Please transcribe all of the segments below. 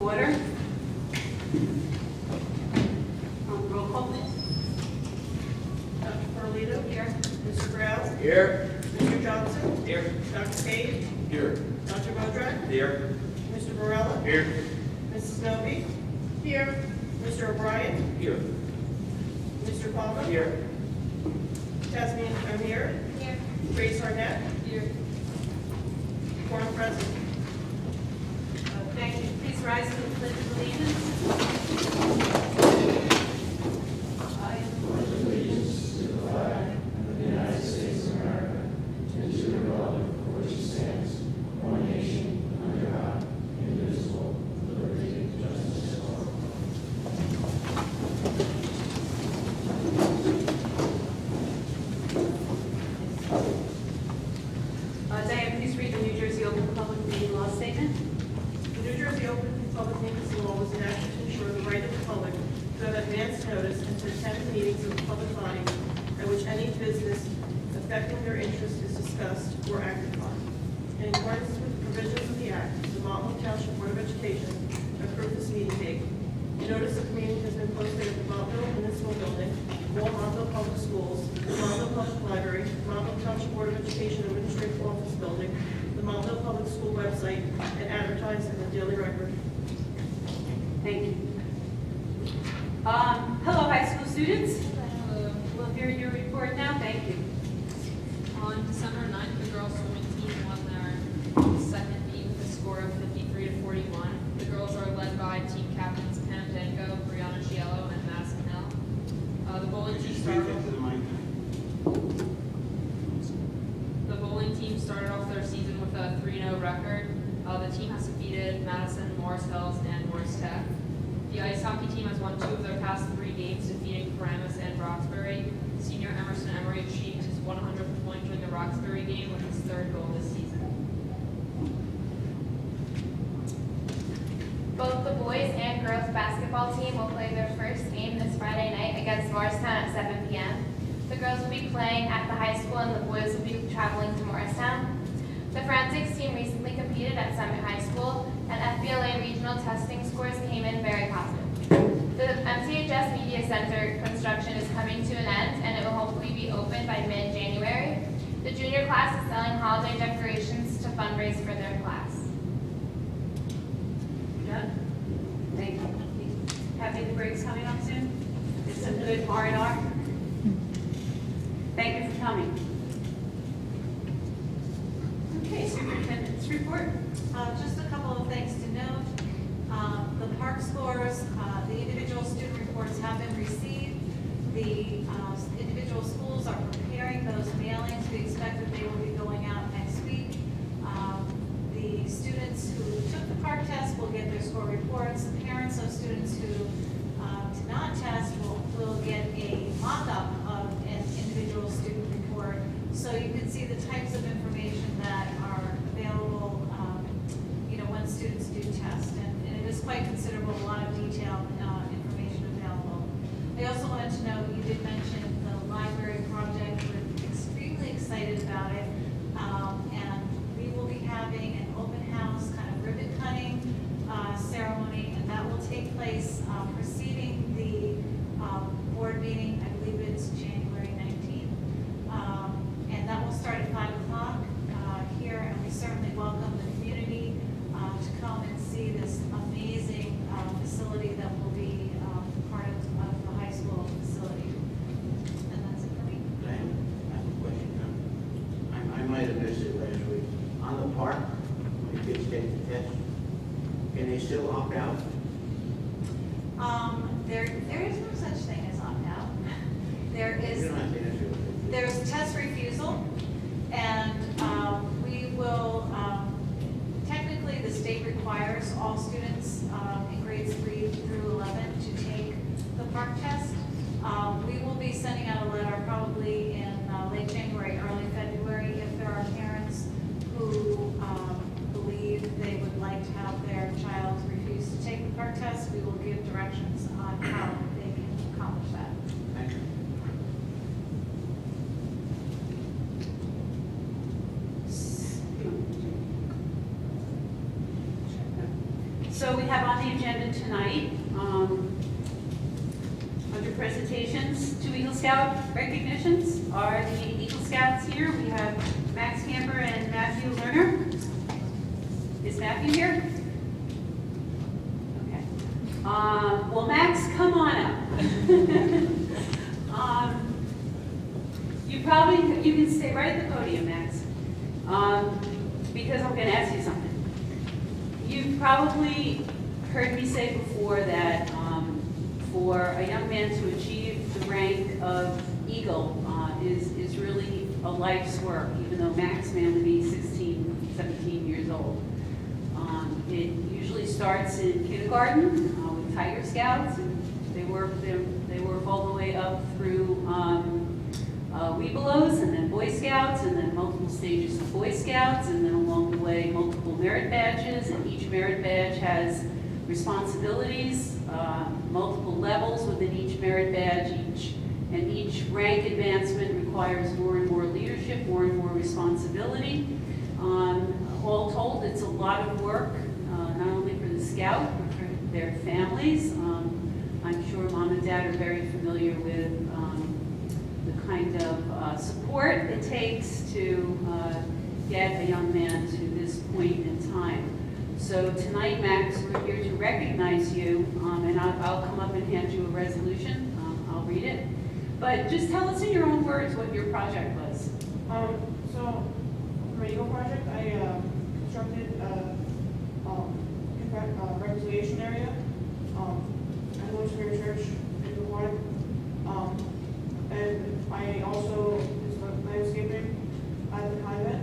Order. Roll call, please. Dr. Carlito? Here. Mr. Brown? Here. Mr. Johnson? Here. Dr. Page? Here. Dr. Bodrak? Here. Mr. Varela? Here. Mrs. Novy? Here. Mr. O'Brien? Here. Mr. Palmer? Here. Tasmin Amir? Here. Grace Arnett? Here. Quorum present. Thank you. Please rise for the pledge of allegiance. I am Diane, please read the New Jersey Open Public Meeting Law Statement. The New Jersey Open Public Meetings Law was enacted to ensure the right of the public to have advance notice and to attend the meetings of the public body at which any business affecting their interest is discussed or acted upon. In accordance with the provisions of the Act, the Montville Township Board of Education approved this meeting date. The notice of the meeting has been posted at the Montville Municipal Building, all Montville Public Schools, the Montville Public Library, the Montville Township Board of Education Administrative Office Building, the Montville Public School website, and advertised in the Daily Record. Thank you. Hello, high school students. We'll hear your report now. Thank you. On December 9th, the girls swimming team won their second meet with a score of 53-41. The girls are led by team captains Pam Danko, Brianna Giello, and Madison Hill. The bowling team started off their season with a 3-0 record. The team has defeated Madison, Morris Hills, and Morris Tech. The ice hockey team has won 2 of their past 3 games, defeating Paramus and Roxbury. Senior Emerson Emery achieved his 100th point during the Roxbury game with his 3rd goal this season. Both the boys and girls basketball team will play their first game this Friday night against Morristown at 7 p.m. The girls will be playing at the high school and the boys will be traveling to Morristown. The forensics team recently competed at Summit High School, and FBLA regional testing scores came in very positive. The MTHS Media Center construction is coming to an end, and it will hopefully be open by mid-January. The junior class is selling holiday decorations to fundraise for their class. Done? Thank you. Happy the break's coming up soon? It's some good R&R. Thank you for coming. Okay, superintendent's report. Just a couple of things to note. The park scores, the individual student reports have been received. The individual schools are preparing those mailings. We expect that they will be going out next week. The students who took the park test will get their score reports. The parents of students who did not test will get a mock-up of an individual student report. So you can see the types of information that are available when students do test. And it is quite considerable, a lot of detailed information available. I also wanted to note, you did mention the library project. We're extremely excited about it. And we will be having an open house kind of ribbon cutting ceremony, and that will take place preceding the board meeting. I believe it's January 19th. And that will start at 5 o'clock here, and we certainly welcome the community to come and see this amazing facility that will be part of the high school facility. And that's it for me. Diane, I have a question. I might have missed it last week. On the park, when the kids take the test, can they still opt out? There is no such thing as opt-out. There is. You don't have to answer it. There's test refusal, and we will, technically the state requires all students in grades 3 through 11 to take the park test. We will be sending out a letter probably in late January, early February, if there are parents who believe they would like to have their child refuse to take the park test. We will give directions on how they can accomplish that. Thank you. So So we have on the agenda tonight, under presentations, 2 Eagle Scout recognitions. Are the Eagle Scouts here? We have Max Camper and Matthew Lerner. Is Matthew here? Okay. Well, Max, come on up. You can stay right at the podium, Max, because I'm going to ask you something. You've probably heard me say before that for a young man to achieve the rank of Eagle is really a life's work, even though Max may only be 16, 17 years old. It usually starts in kindergarten with Tiger Scouts, and they work all the way up through Webelos, and then Boy Scouts, and then multiple stages of Boy Scouts, and then along the way multiple merit badges, and each merit badge has responsibilities, multiple levels within each merit badge, and each rank advancement requires more and more leadership, more and more responsibility. All told, it's a lot of work, not only for the scout, but for their families. I'm sure mom and dad are very familiar with the kind of support it takes to get a young man to this point in time. So tonight, Max, we're here to recognize you, and I'll come up and hand you a resolution. I'll read it. But just tell us in your own words what your project was. So, for my Eagle project, I constructed a reconciliation area at Holy Spirit Church in the Water. And I also did some landscaping at the convent.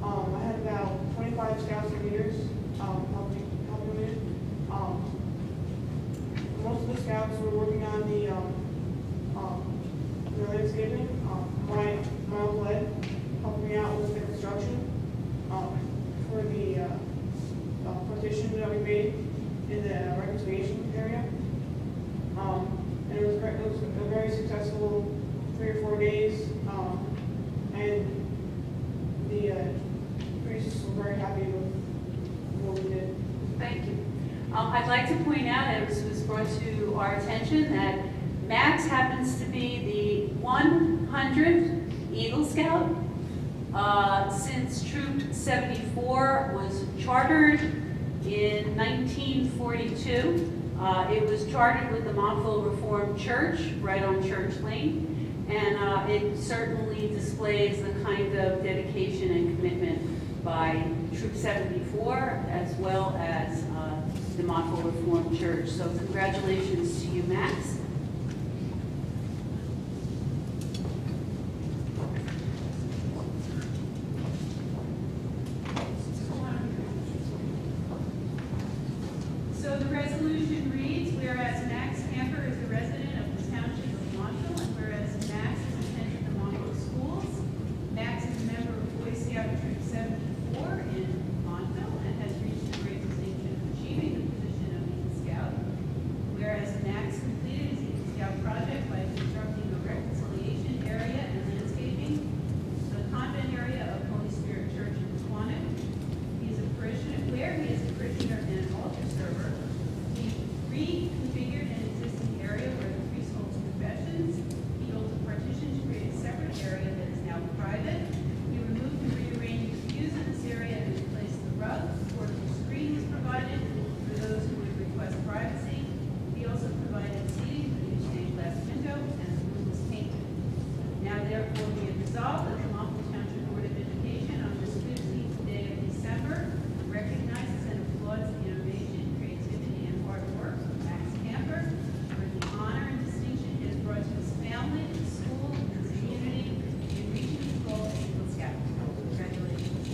I had about 25 scouts and leaders helping me. Most of the scouts were working on the landscaping. My uncle Ed helped me out with the construction for the partition that we made in the reconciliation area. And it was a very successful 3 or 4 days, and the priests were very happy with what we did. Thank you. I'd like to point out, and this was brought to our attention, that Max happens to be the 100th Eagle Scout since Troop 74 was chartered in 1942. It was chartered with the Montville Reformed Church right on Church Lane, and it certainly displays the kind of dedication and commitment by Troop 74 as well as the Montville Reformed Church. So congratulations to you, Max. So the resolution reads, whereas Max Camper is a resident of the Township of Montville, and whereas Max has attended the Montville schools, Max is a member of Boy Scout Troop 74 in Montville and has reached the great distinction of achieving the position of Eagle Scout. Whereas Max completed his Eagle Scout project by constructing a reconciliation area and landscaping the convent area of Holy Spirit Church in Quantico. He is a parishioner and an altar server. He reconfigured an existing area where the priest holds confessions. He built a partition to create a separate area that is now private. He removed and rearranged the pews in this area and replaced the rug. A portable screen was provided for those who would request privacy. He also provided seating for the stained glass window, and the room was painted. Now therefore be it resolved that the Montville Township Board of Education on this 15th day of December recognizes and applauds the innovation, creativity, and hard work of Max Camper for the honor and distinction he has brought to his family, his school, and his community in reaching his goal as Eagle Scout. Congratulations.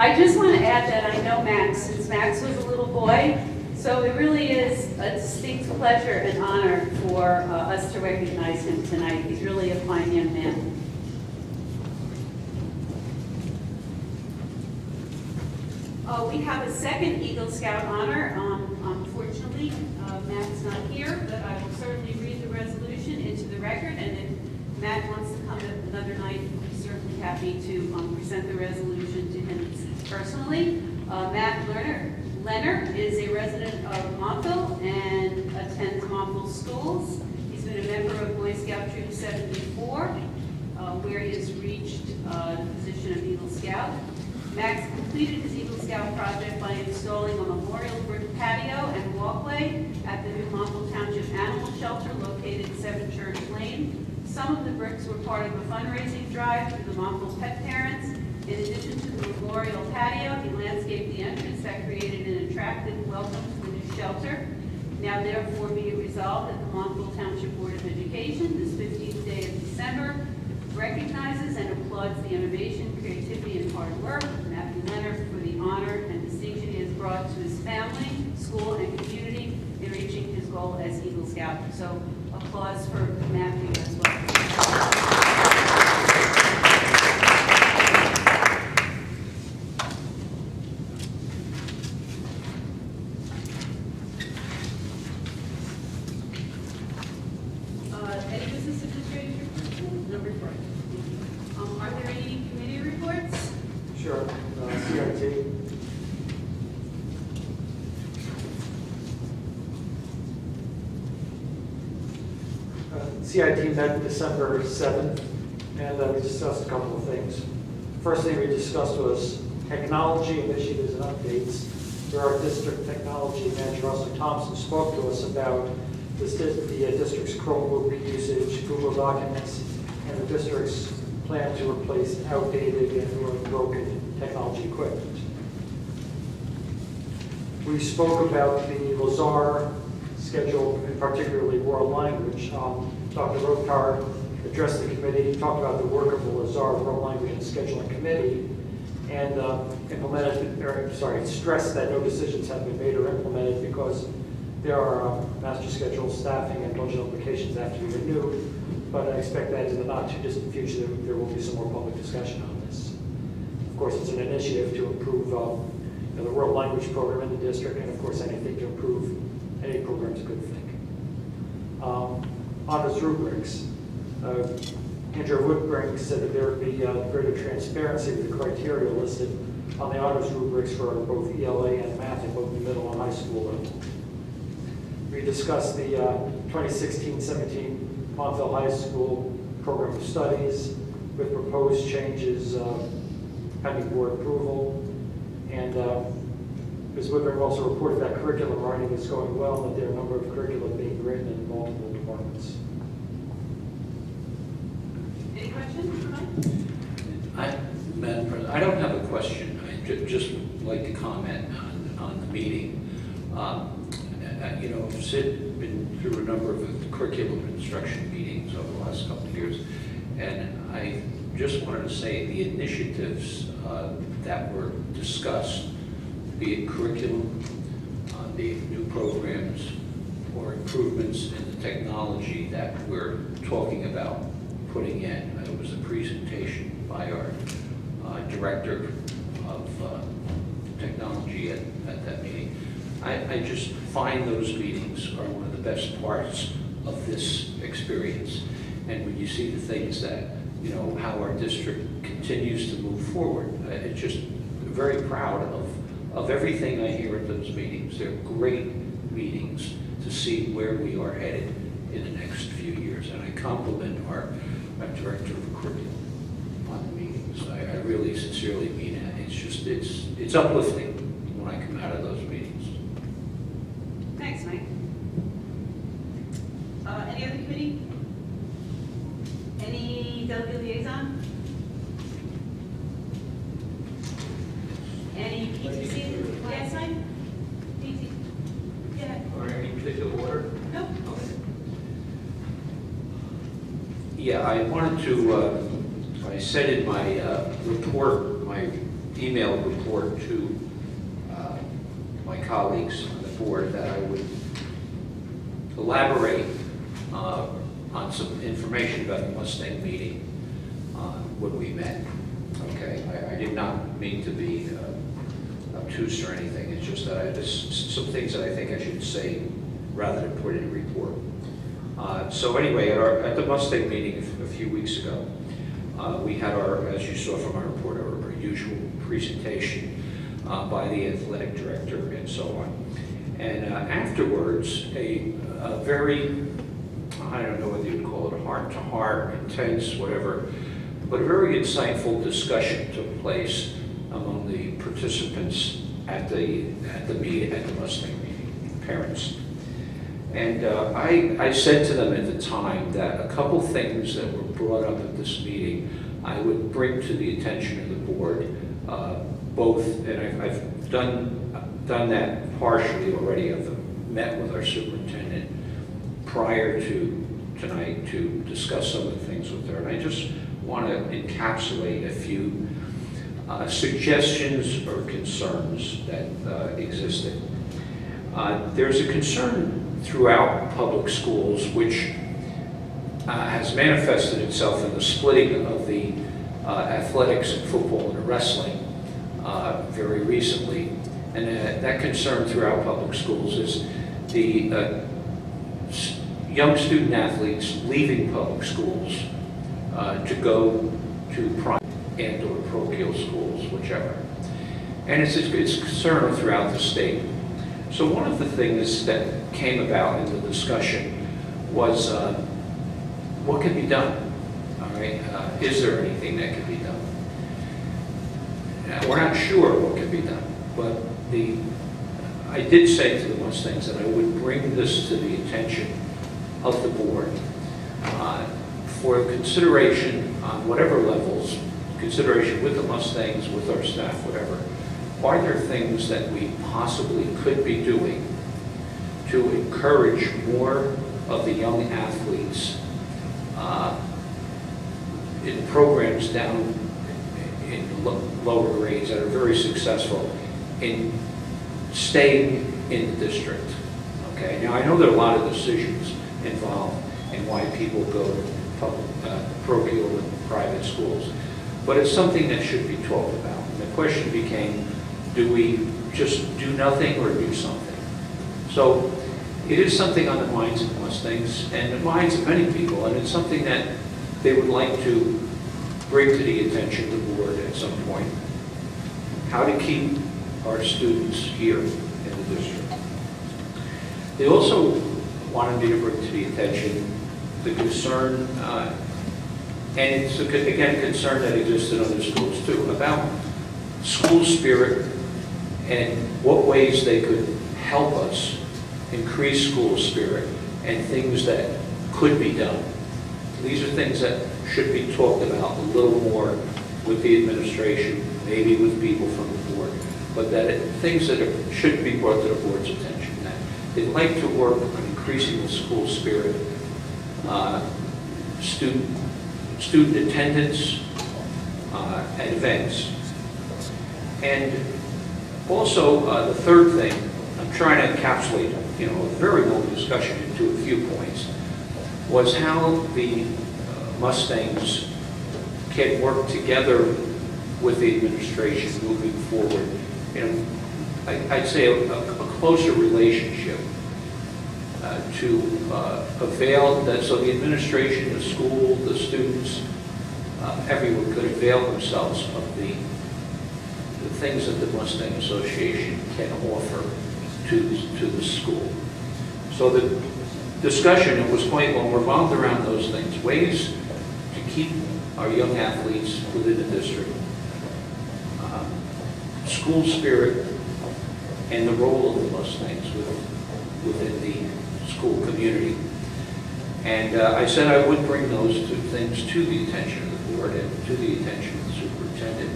I just want to add that I know Max since Max was a little boy, so it really is a distinct pleasure and honor for us to recognize him tonight. He's really a fine young man. We have a second Eagle Scout honor. unfortunately, Matt's not here, but I will certainly read the resolution into the record, and if Matt wants to come another night, we're certainly happy to present the resolution to him personally. Matt Leonard is a resident of Montville and attends Montville schools. He's been a member of Boy Scout Troop 74, where he has reached the position of Eagle Scout. Max completed his Eagle Scout project by installing a memorial brick patio and walkway at the new Montville Township Animal Shelter located at 7 Church Lane. Some of the bricks were part of a fundraising drive through the Montville Pet Parents. In addition to the memorial patio, he landscaped the entrance that created an attractive welcome to the new shelter. Now therefore be it resolved that the Montville Township Board of Education, this 15th day of December, recognizes and applauds the innovation, creativity, and hard work of Matthew Leonard for the honor and distinction he has brought to his family, school, and community in reaching his goal as Eagle Scout. So applause for Matthew as well. Any business administrative reports? Number 4. Are there any committee reports? Sure. CRT. CIT met December 7th, and we discussed a couple of things. First thing we discussed was technology initiatives and updates, where our district technology manager, Russell Thompson, spoke to us about the district's Chromebook usage, Google Documents, and the district's plan to replace outdated and/or broken technology equipment. We spoke about the Lazar schedule, and particularly world language. Dr. Rothar addressed the committee, talked about the work of the Lazar World Language and Scheduling Committee, and stressed that no decisions have been made or implemented because there are master schedule staffing and budget implications that have to be renewed. But I expect that in the not too distant future there will be some more public discussion on this. Of course, it's an initiative to improve the world language program in the district, and of course anything to improve any program is a good thing. Honors rubrics. Andrew Woodbring said that there would be greater transparency with the criteria listed on the honors rubrics for both ELA and math at both the middle and high school level. We discussed the 2016-17 Montville High School Program of Studies with proposed changes pending board approval. And Ms. Woodbring also reported that curriculum writing is going well and that there are a number of curricula being written in multiple departments. Any questions for Mike? Madam President, I don't have a question. I just like to comment on the meeting. I've been through a number of curriculum instruction meetings over the last couple of years, and I just wanted to say the initiatives that were discussed, be it curriculum, be it new programs, or improvements in the technology that we're talking about putting in. There was a presentation by our director of technology at that meeting. I just find those meetings are one of the best parts of this experience. And when you see the things that, how our district continues to move forward, it's just very proud of everything I hear at those meetings. They're great meetings to see where we are headed in the next few years. And I compliment our director of curriculum on the meetings. I really sincerely mean it. It's uplifting when I come out of those meetings. Thanks, Mike. Any other committee? Any delegate liaison? Any PTC? Yes, Mike? PTC? Yeah. Or any particular order? Nope. Yeah, I wanted to, I said in my report, my email report to my colleagues on the board that I would elaborate on some information about the Mustang meeting when we met. Okay, I did not mean to be obtuse or anything. It's just that there's some things that I think I should say rather than put in a report. So anyway, at the Mustang meeting a few weeks ago, we had as you saw from our report, our usual presentation by the athletic director and so on. And afterwards, a very, I don't know whether you'd call it a heart-to-heart, intense, whatever, but a very insightful discussion took place among the participants at the Mustang meeting, parents. And I said to them at the time that a couple things that were brought up at this meeting I would bring to the attention of the board, both, and I've done that partially already. I've met with our superintendent prior to tonight to discuss some of the things with her, and I just want to encapsulate a few suggestions or concerns that existed. There's a concern throughout public schools which has manifested itself in the splitting of the athletics and football and wrestling very recently. And that concern throughout public schools is the young student athletes leaving public schools to go to private and or parochial schools, whichever. And it's a concern throughout the state. So one of the things that came about in the discussion was what can be done, all right? Is there anything that can be done? We're not sure what can be done, but I did say to the Mustangs that I would bring this to the attention of the board for consideration on whatever levels, consideration with the Mustangs, with our staff, whatever. Are there things that we possibly could be doing to encourage more of the young athletes in programs down in lower grades that are very successful in staying in the district? Okay, now I know there are a lot of decisions involved in why people go to parochial and private schools, but it's something that should be talked about. And the question became, do we just do nothing or do something? So it is something on the minds of Mustangs and the minds of many people, and it's something that they would like to bring to the attention of the board at some point. How to keep our students here in the district. They also wanted me to bring to the attention the concern, and it's again a concern that exists in other schools too, about school spirit and what ways they could help us increase school spirit and things that could be done. These are things that should be talked about a little more with the administration, maybe with people from the board, but things that should be brought to the board's attention. That they'd like to work on increasing the school spirit, student attendance at events. And also, the third thing, I'm trying to encapsulate, a very long discussion into a few points, was how the Mustangs can work together with the administration moving forward. I'd say a closer relationship to avail that, so the administration, the school, the students, everyone could avail themselves of the things that the Mustang Association can offer to the school. So the discussion, it was quite long, revolved around those things, ways to keep our young athletes within the district, school spirit, and the role of the Mustangs within the school community. And I said I would bring those two things to the attention of the board and to the attention of the superintendent.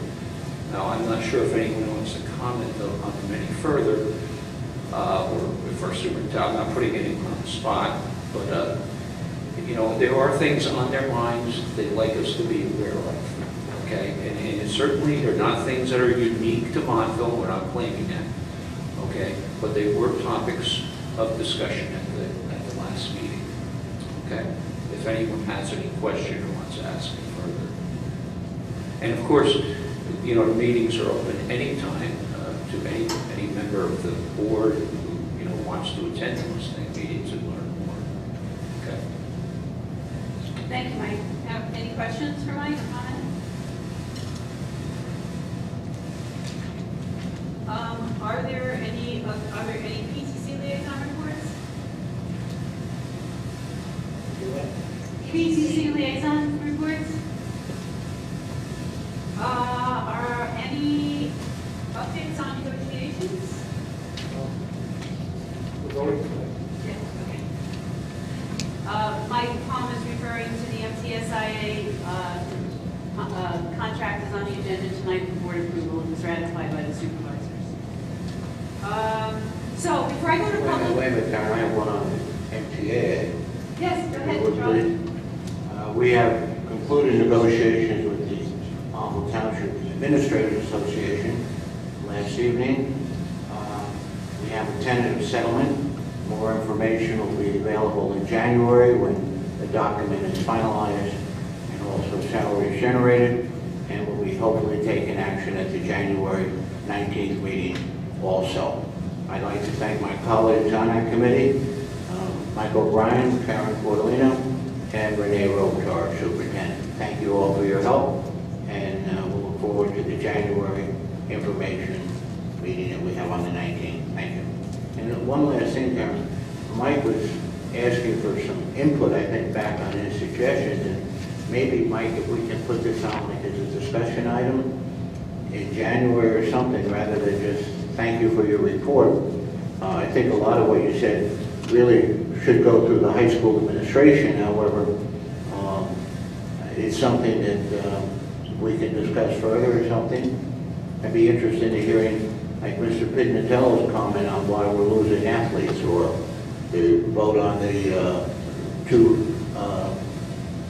Now, I'm not sure if anyone wants to comment on them any further, or if our superintendent, I'm not putting anyone on the spot, but there are things on their minds they'd like us to be aware of, okay? And certainly they're not things that are unique to Montville, we're not claiming that, okay? But they were topics of discussion at the last meeting, okay? If anyone has any question or wants to ask me further. And of course, the meetings are open anytime to any member of the board who, wants to attend those meetings and learn more. Okay. Thank you, Mike. Any questions for Mike or comments? Are there any PTC liaison reports? PTC liaison reports? Are any updates on negotiations? We're voting tonight. Yes, okay. Mike Palm is referring to the MTSIA contract is on the agenda tonight for board approval and was ratified by the supervisors. So before I go to public. Wait a minute, Karen, I have one on MTA. Yes, go ahead, Would Charlie. please. We have concluded negotiations with the Montville Township Administrators Association last evening. We have a tentative settlement. More information will be available in January when the document is finalized and also salary generated, and will be hopefully taking action at the January 19th meeting also. I'd like to thank my colleagues on that committee, Mike O'Brien, Karen Portolino, and Renee Roach, our superintendent. Thank you all for your help, and we'll look forward to the January information meeting that we have on the 19th. Thank you. And one last thing, Karen. Mike was asking for some input, I think, back on his suggestions, and maybe, Mike, if we can put this on like as a discussion item in January or something, rather than just thank you for your report. I think a lot of what you said really should go through the high school administration. However, it's something that we can discuss further or something. I'd be interested in hearing, like Mr. Pignatello's comment on why we're losing athletes, or the vote on the two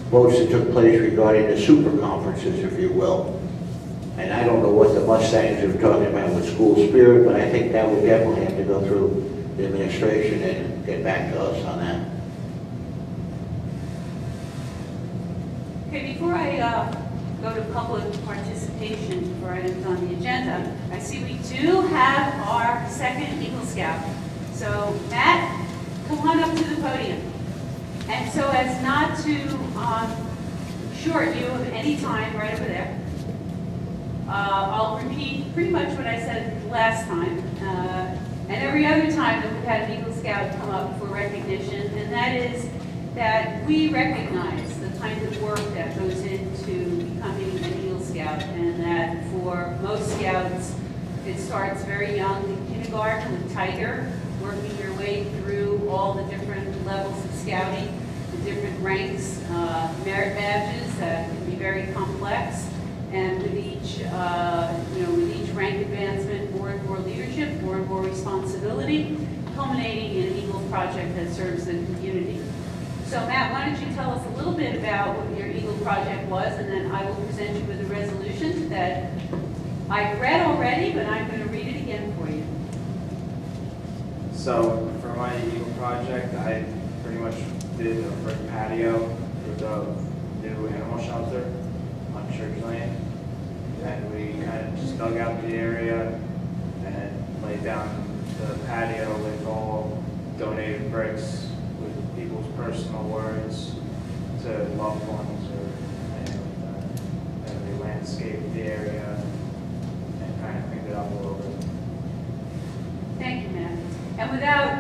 votes that took place regarding the super conferences, if you will. And I don't know what the Mustangs are talking about with school spirit, but I think that would definitely have to go through the administration and get back to us on that. Okay, before I go to public participation for items on the agenda, I see we do have our second Eagle Scout. So Matt, come on up to the podium. And so as not to short you of any time, right over there, I'll repeat pretty much what I said last time, and every other time that we've had an Eagle Scout come up for recognition, and that is that we recognize the kind of work that goes into becoming an Eagle Scout, and that for most scouts, it starts very young in kindergarten with Tiger, working your way through all the different levels of scouting, the different ranks, merit badges that can be very complex. And with each, with each rank advancement, more and more leadership, more and more responsibility, culminating in an Eagle project that serves the community. So Matt, why don't you tell us a little bit about what your Eagle project was, and then I will present you with a resolution that I've read already, but I'm going to read it again for you. So for my Eagle project, I pretty much did a brick patio for the new animal shelter on Church Lane. And we kind of just dug out the area and laid down the patio with all donated bricks with people's personal words to loved ones or anything like that. And we landscaped the area and kind of cleaned it up a little bit. Thank you, Matt. And without,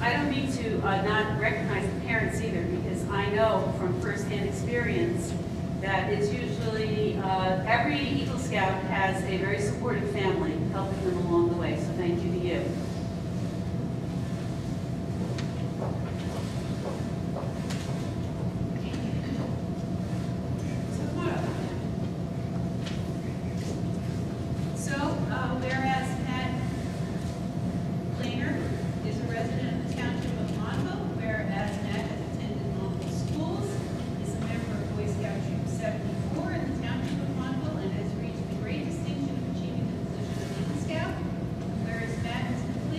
I don't mean to not recognize the parents either, because I know from firsthand experience that it's usually, every Eagle Scout has a very supportive family helping them along the way, so thank you to you. So, whereas Matt Cleaner is a resident of the township of Montville, whereas Matt has attended Montville schools, is a member of Boy Scout Troop 74 in the township of Montville, and has reached the great distinction of achieving the position of Eagle Scout, whereas Matt has completed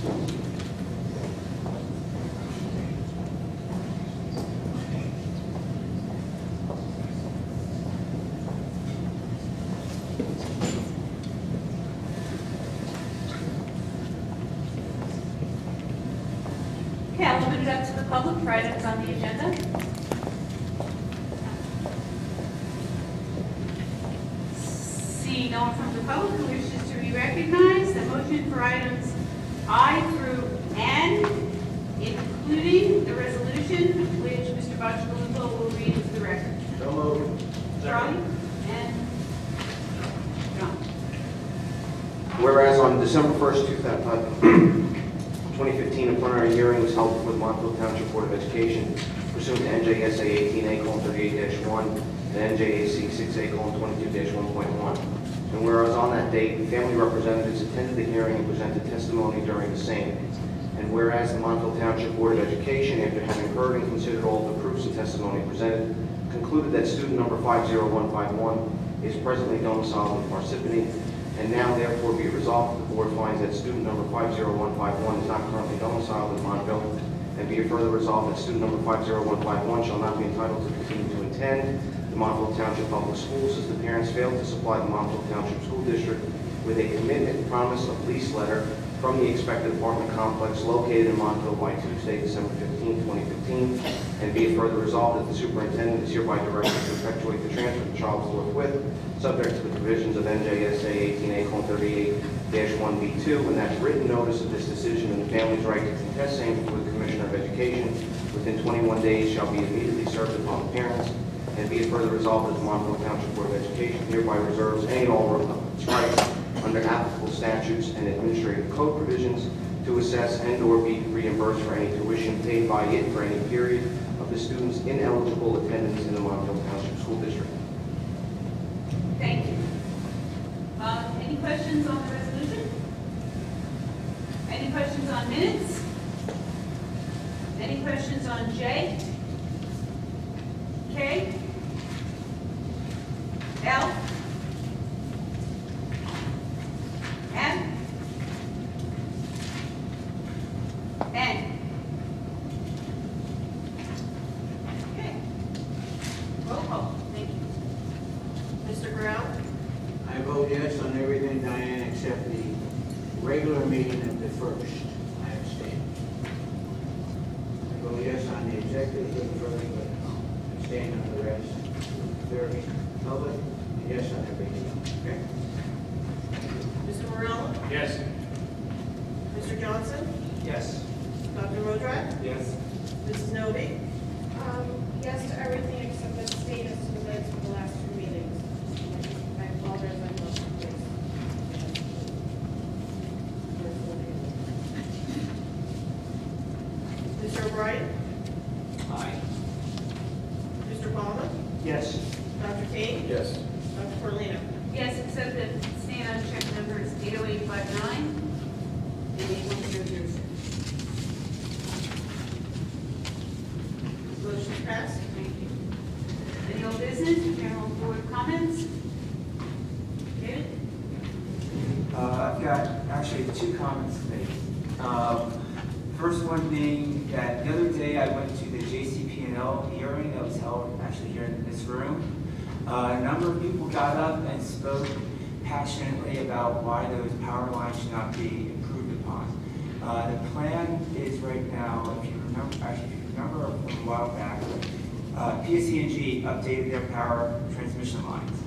Okay, I'll open it up to the public for items on the agenda. Seeing no one from the public who wishes to be recognized, the motion for items I through N, including the resolution, which Mr. Bocciolupo will read into the record. So moved. Charlie and John. Whereas on December 1st, 2015, a plenary hearing was held with Montville Township Board of Education pursuant to NJSA 18A:38-1 and NJAC 6A:22-1.1. And whereas on that date, family representatives attended the hearing and presented testimony during the same. And whereas the Montville Township Board of Education, after having heard and considered all the proofs and testimony presented, concluded that student number 50151 is presently domiciled in Parsippany, and now therefore be it resolved that the board finds that student number 50151 is not currently domiciled in Montville, and be it further resolved that student number 50151 shall not be entitled to continue to attend the Montville Township Public Schools as the parents failed to supply the Montville Township School District with a commitment promise of lease letter from the expected apartment complex located in Montville by Tuesday, December 15, 2015, and be it further resolved that the superintendent is hereby directed to effectuate the transfer of the child forthwith, subject to the provisions of NJSA 18A:38-1B2, and that written notice of this decision and the family's right to contest same before the Commissioner of Education within 21 days shall be immediately served upon the parents, and be it further resolved that the Montville Township Board of Education hereby reserves any and all of its rights under applicable statutes and administrative code provisions to assess and/or be reimbursed for any tuition paid by it for any period of the student's ineligible attendance in the Montville Township School District. Thank you. Any questions on the resolution? Any questions on minutes? Any questions on J? K? L? M? N? Okay. Roll call. Thank you. Mr. Brown? I vote yes on everything, Diane, except the regular meeting of the first. I abstain. I vote yes on the executive of the first, but abstain on the rest. Third, public, and yes on everything else. Okay? Mr. Morella? Yes. Mr. Johnson? Yes. Dr. Modrak? Yes. Mrs. Novy? Yes to everything except the status to the minutes for the last two meetings. I apologize, I lost the place. Mr. O'Brien? Aye. Mr. Palmer? Yes. Dr. King? Yes. Dr. Carlino? Yes, except that stand unchecked numbers 80859 and 81006. Motion passed. Thank you. Any old business, general board comments? David? I've got actually two comments to make. First one being that the other day I went to the JCP&L hearing that was held actually here in this room. A number of people got up and spoke passionately about why those power lines should not be improved upon. The plan is right now, if you remember from a while back, PSE&G updated their power transmission lines.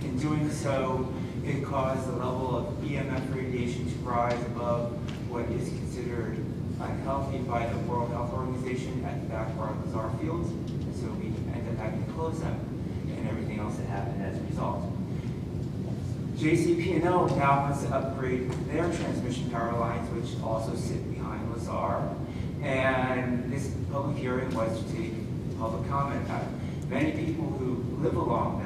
In doing so, it caused the level of EMF radiation to rise above what is considered unhealthy by the World Health Organization at the back of our Lazar fields. And so we ended up having to close them and everything else that happened as a result. JCP&L now wants to upgrade their transmission power lines, which also sit behind Lazar. And this public hearing was to take public comment about it. Many people who live along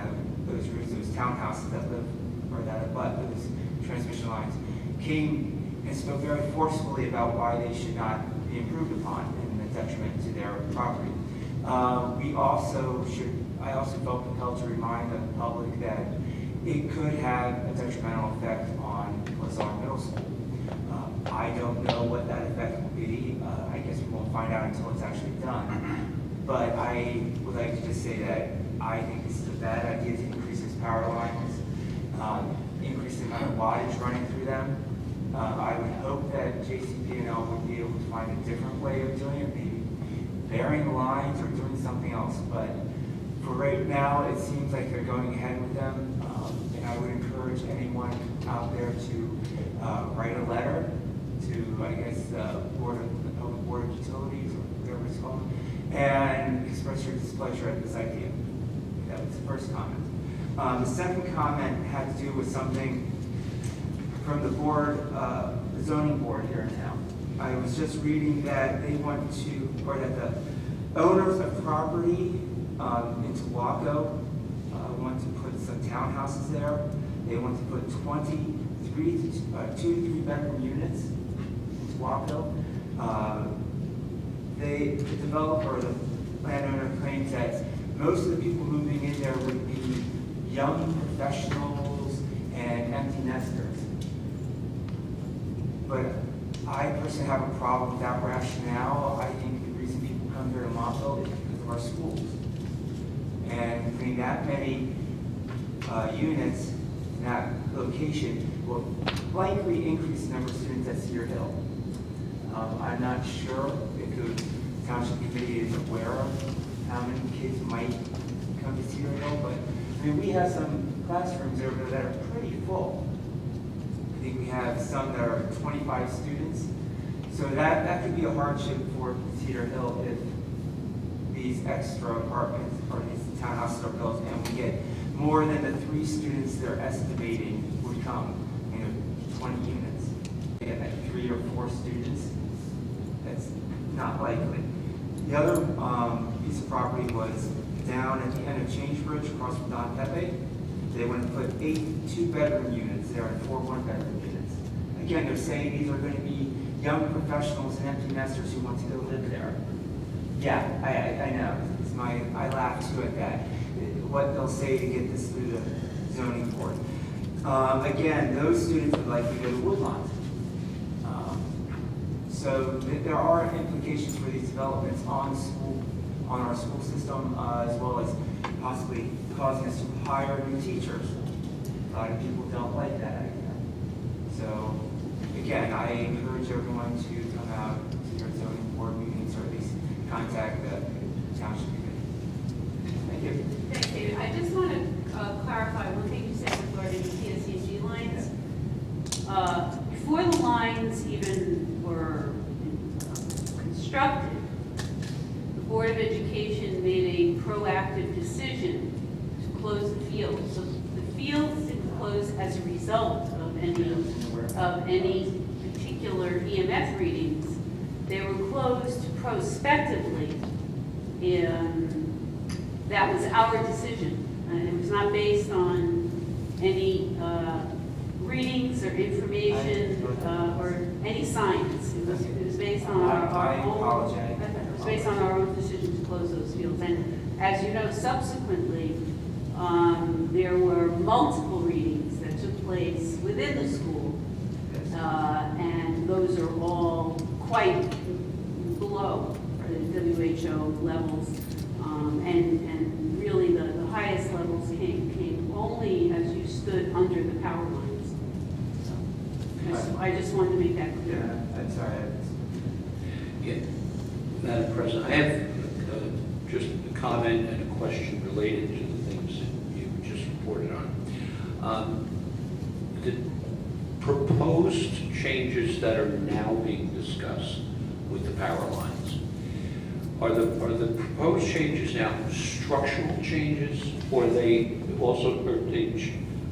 those routes, those townhouses that live or that abut those transmission lines, came and spoke very forcefully about why they should not be improved upon and the detriment to their property. I also felt compelled to remind the public that it could have a detrimental effect on Lazar Middle School. I don't know what that find out until it's actually done. But I would like to just say that I think this is a bad idea to increase these power lines, increase the amount of wattage running through them. I would hope that JCP&L would be able to find a different way of doing it, maybe burying the lines or doing something else. But for right now, it seems like they're going ahead with them. And I would encourage anyone out there to write a letter to, I guess, the Public Board of Utilities, or whatever it's called, and express your displeasure at this idea. That was the first comment. The second comment had to do with something from the board, the zoning board here in town. I was just reading that they want to, or that the owners of property in Tawako want to put some townhouses there. They want to put 2 to 3 bedroom units in Tawako. The developer, the landowner, claims that most of the people moving in there would be young professionals and empty nesters. But I personally have a problem with that rationale. I think the reason people come here to Montville is because of our schools. And putting that many units in that location will likely increase the number of students at Cedar Hill. I'm not sure if the township committee is aware of how many kids might come to Cedar Hill, but I mean, we have some classrooms over there that are pretty full. I think we have some that are 25 students. So that could be a hardship for Cedar Hill if these extra apartments or these townhouses are built and we get more than the 3 students they're estimating would come, 20 units. They get like 3 or 4 students. That's not likely. The other piece of property was down at the end of Change Bridge across from Don Pepe. They want to put 8 2-bedroom units there and 4 1-bedroom units. Again, they're saying these are going to be young professionals and empty nesters who want to go live there. Yeah, I know. I laugh too at that. What they'll say to get this through the zoning board. Again, those students would likely go to Woodlawn. So there are implications for these developments on our school system, as well as possibly causing us to hire new teachers. A lot of people don't like that idea. So again, I encourage everyone to come out to your zoning board meetings, or at least contact the township committee. Thank you. Thanks, David. I just want to clarify one thing you said regarding the PSEG lines. Before the lines even were constructed, the Board of Education made a proactive decision to close the fields. So the fields didn't close as a result of any particular EMF readings. They were closed prospectively. That was our decision. It was not based on any readings or information or any science. It was based on our own. Apologize. It was based on our own decision to close those fields. And as you know, subsequently, there were multiple readings that took place within the school, and those are all quite below the WHO levels, and really the highest levels came only as you stood under the power lines. So I just wanted to make that clear. Yeah, I'm sorry. Yeah, Madam President, I have just a comment and a question related to the things that you just reported on. The proposed changes that are now being discussed with the power lines, are the proposed changes now structural changes, or they also,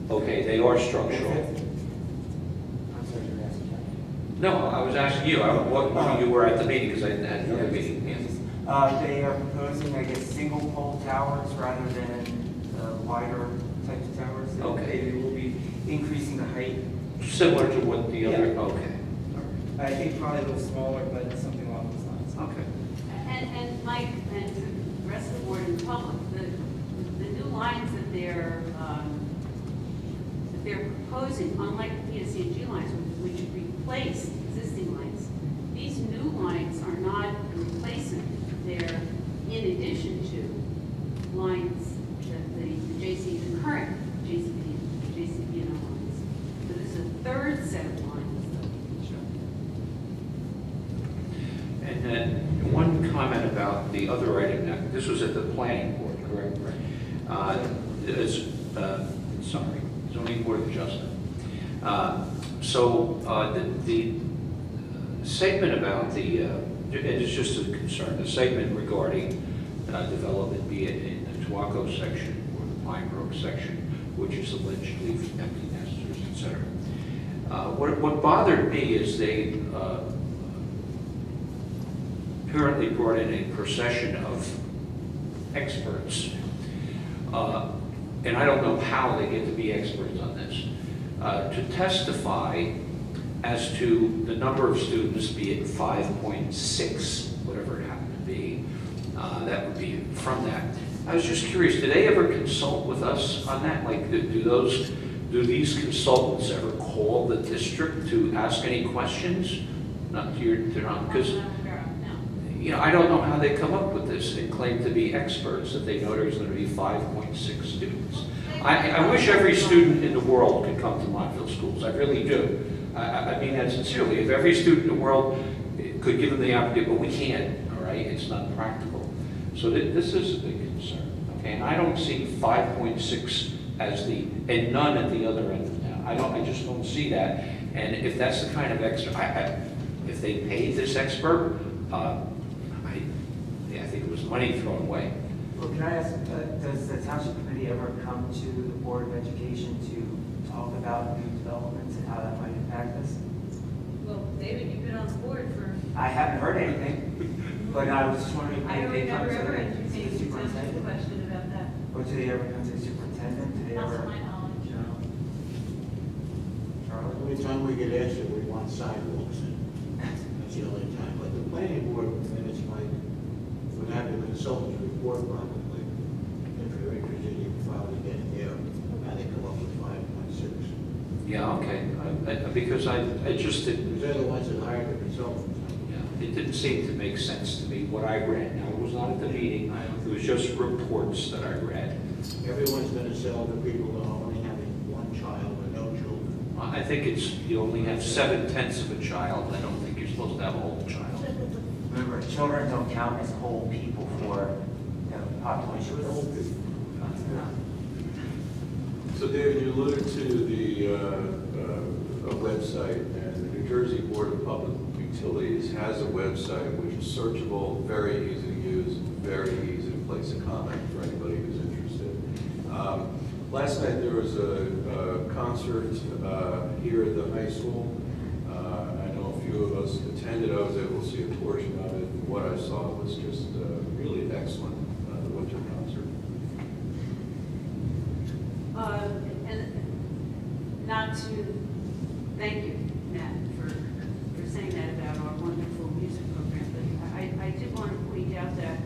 okay, they are structural? I'm sorry, you're asking. No, I was asking you, you were at the meeting, because I didn't have another meeting. They are proposing, I guess, single pole towers rather than wider types of towers. Okay. They will be increasing the height. Similar to what the other, Yeah. okay. I think probably a little smaller, but something along those lines. Okay. And Mike, and to the rest of the board and public, the new lines that they're proposing, unlike the PSEG lines, which replace existing lines, these new lines are not a replacement, they're in addition to lines that the current JCP&L lines. So this is a third set of lines. And then one comment about the other item, now, this was at the planning board, correct? Sorry, zoning board of adjustment. The segment about the, and it's just a concern, the segment regarding development, be it in the Tuaco section or the Pine Brook section, which is allegedly empty nesters, et cetera. What bothered me is they apparently brought in a procession of experts. And I don't know how they get to be experts on this, to testify as to the number of students, be it 5.6, whatever it happened to be, that would be from that. I was just curious, do they ever consult with us on that? Like, do these consultants ever call the district to ask any questions? Not to your, because, I don't know how they come up with this and claim to be experts, that they know there's going to be 5.6 students. I wish every student in the world could come to Montville schools. I really do. I mean that sincerely. If every student in the world could give them the opportunity, but we can't, all right? It's not practical. So this is a big concern, okay? And I don't see 5.6 as and none at the other end of town. I just don't see that. And if that's the kind of if they paid this expert, I think it was money thrown away. Well, can I ask, does the township committee ever come to the Board of Education to talk about new developments and how that might impact us? Well, David, you've been on the board for, I haven't heard anything, but I was just wondering if I don't they come remember ever to the entertaining a superintendent? question about that. Or do they ever come to the superintendent? Do they Not ever? to my knowledge. Charlie? The only time we get asked if we want sidewalks, and that's the only time. But the planning board minutes would have the consultants report probably. If you're interested, you can probably get it there. How they come up with 5.6. Yeah, okay. Because I just didn't. Because they're the ones that hired the consultants. Yeah, it didn't seem to make sense to me what I read. Now, it was not at the meeting, it was just reports that I read. Everyone's going to sell to people that are only having one child or no children. I think you only have 7/10 of a child. I don't think you're supposed to have a whole child. Remember, children don't count as whole people for population. So David, you alluded to the a website, and the New Jersey Board of Public Utilities has a website which is searchable, very easy to use, very easy to place a comment for anybody who's interested. Last night there was a concert here at the high school. I know a few of us attended. I was able to see a portion of it. What I saw was just really excellent, the winter concert. And not to, thank you, Matt, for saying that about our wonderful music program, but I did want to point out that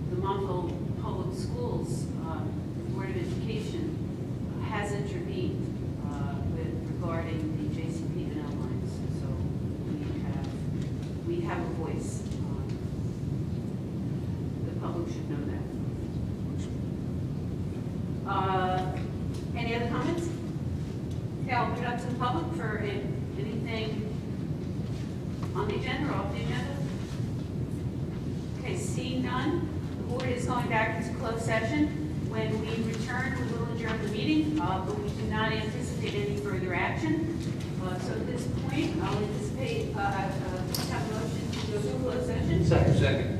the Montville Public Schools, the Board of Education, has intervened regarding the JCP&L lines, so we have a voice. The public should know that. Any other comments? Okay, I'll put it up to the public for anything on the agenda or off the agenda. Okay, seeing none, the board is going back into closed session. When we return, we will adjourn the meeting, but we do not anticipate any further action. So at this point, I'll anticipate, have a motion to go to closed session. Second. Second.